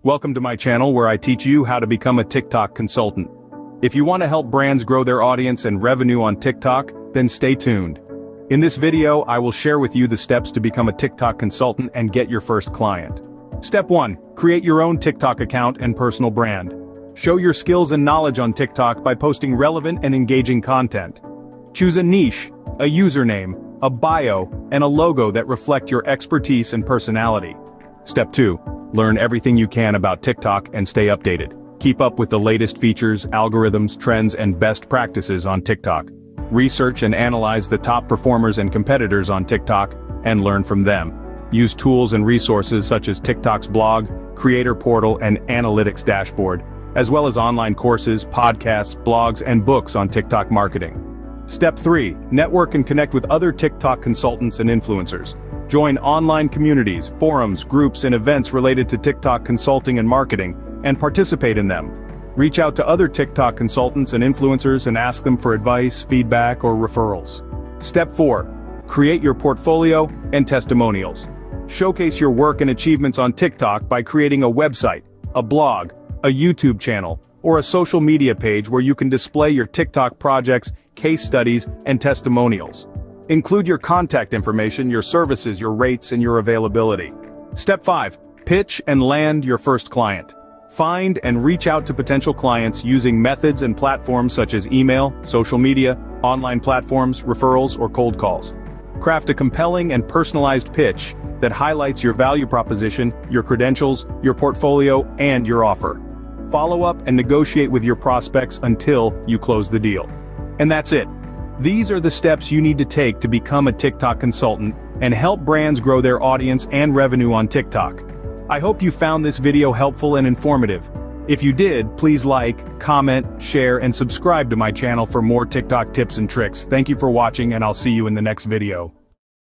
Welcome to my channel where I teach you how to become a TikTok consultant. If you want to help brands grow their audience and revenue on TikTok, then stay tuned. In this video, I will share with you the steps to become a TikTok consultant and get your first client. Step 1. Create your own TikTok account and personal brand. Show your skills and knowledge on TikTok by posting relevant and engaging content. Choose a niche, a username, a bio, and a logo that reflect your expertise and personality. Step 2. Learn everything you can about TikTok and stay updated. Keep up with the latest features, algorithms, trends, and best practices on TikTok. Research and analyze the top performers and competitors on TikTok, and learn from them. Use tools and resources such as TikTok's blog, creator portal, and analytics dashboard, as well as online courses, podcasts, blogs, and books on TikTok marketing. Step 3. Network and connect with other TikTok consultants and influencers. Join online communities, forums, groups, and events related to TikTok consulting and marketing, and participate in them. Reach out to other TikTok consultants and influencers and ask them for advice, feedback, or referrals. Step 4. Create your portfolio and testimonials. Showcase your work and achievements on TikTok by creating a website, a blog, a YouTube channel, or a social media page where you can display your TikTok projects, case studies, and testimonials. Include your contact information, your services, your rates, and your availability. Step 5. Pitch and land your first client. Find and reach out to potential clients using methods and platforms such as email, social media, online platforms, referrals, or cold calls. Craft a compelling and personalized pitch that highlights your value proposition, your credentials, your portfolio, and your offer. Follow up and negotiate with your prospects until you close the deal. And that's it. These are the steps you need to take to become a TikTok consultant and help brands grow their audience and revenue on TikTok. I hope you found this video helpful and informative. If you did, please like, comment, share, and subscribe to my channel for more TikTok tips and tricks. Thank you for watching, and I'll see you in the next video.